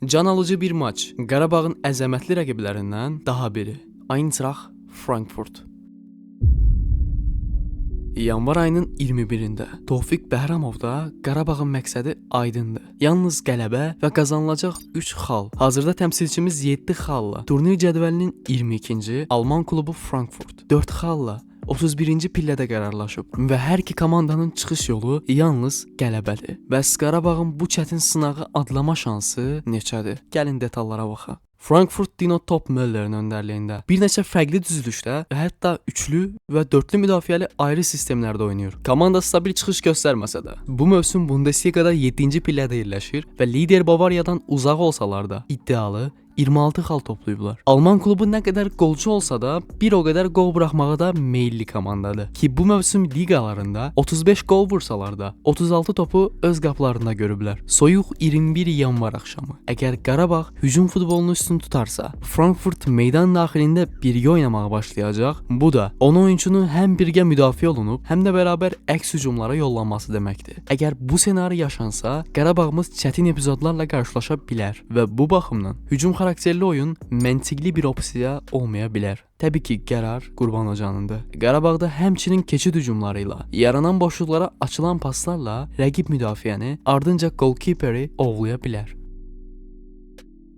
Can alıcı bir maç. Qarabağın əzəmətli rəqiblərindən daha biri. Eintracht Frankfurt. Yanvar ayının 21-də Tofiq Bəhramovda Qarabağın məqsədi aydındır. Yalnız qələbə və qazanılacaq 3 xal. Hazırda təmsilçimiz 7 xalla turnir cədvəlinin 22-ci Alman klubu Frankfurt 4 xalla 31-ci pillədə qərarlaşıb və hər iki komandanın çıxış yolu yalnız qələbədir. Bəs Qarabağın bu çətin sınağı adlama şansı neçədir? Gəlin detallara baxaq. Frankfurt Dino Top Möller'in öndərliyində bir neçə fərqli düzülüşdə və hətta üçlü və dörtlü müdafiəli ayrı sistemlərdə oynayır. Komanda stabil çıxış göstərməsə də, bu mövsüm Bundesliga-da 7-ci pillədə yerləşir və lider Bavariyadan uzaq olsalar da iddialı 26 xal toplayıblar. Alman klubu nə qədər qolçu olsa da, bir o qədər qol buraxmağa da meyilli komandadır. Ki bu mövsüm liqalarında 35 qol vursalar da 36 topu öz qapılarında görüblər. Soyuq 21 yanvar axşamı. Əgər Qarabağ hücum futbolunu üstün tutarsa, Frankfurt meydan daxilində birgə oynamağa başlayacaq. Bu da 10 oyunçunun həm birgə müdafiə olunub, həm də bərabər əks hücumlara yollanması deməkdir. Əgər bu ssenari yaşansa, Qarabağımız çətin epizodlarla qarşılaşa bilər və bu baxımdan hücum xarakterli oyun məntiqli bir opsiya olmaya bilər. Təbii ki, qərar Qurban Hocanındır. Qarabağda həmçinin keçid hücumları ilə, yaranan boşluqlara açılan paslarla rəqib müdafiəni, ardınca golkiperi ovlaya bilər.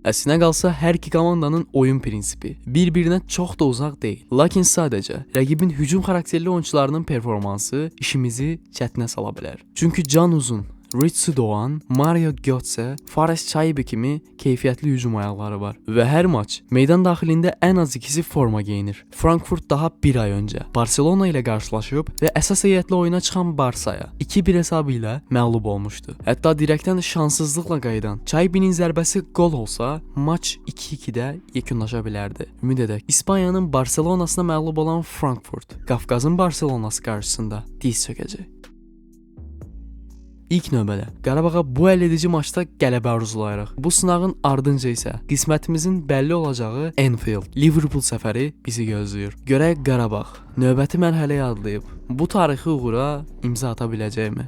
Əslinə qalsa hər iki komandanın oyun prinsipi bir-birinə çox da uzaq deyil. Lakin sadəcə rəqibin hücum xarakterli oyunçularının performansı işimizi çətinə sala bilər. Çünki Can Uzun, Ritsu Doğan, Mario Götze, Fares Çaybi kimi keyfiyyətli hücum ayaqları var və hər maç meydan daxilində ən az ikisi forma geyinir. Frankfurt daha bir ay öncə Barcelona ilə qarşılaşıb və əsas heyətlə oyuna çıxan Barsaya 2-1 hesabı ilə məğlub olmuşdu. Hətta dirəkdən şanssızlıqla qayıdan Çaybinin zərbəsi qol olsa, maç 2-2-də yekunlaşa bilərdi. Ümid edək, İspaniyanın Barcelonasına məğlub olan Frankfurt Qafqazın Barcelonası qarşısında diz çökəcək. İlk növbədə Qarabağa bu əledici maçda qələbə arzulayırıq. Bu sınağın ardınca isə qismətimizin bəlli olacağı Anfield, Liverpool səfəri bizi gözləyir. Görək Qarabağ növbəti mərhələyə adlayıb bu tarixi uğura imza ata biləcəkmi?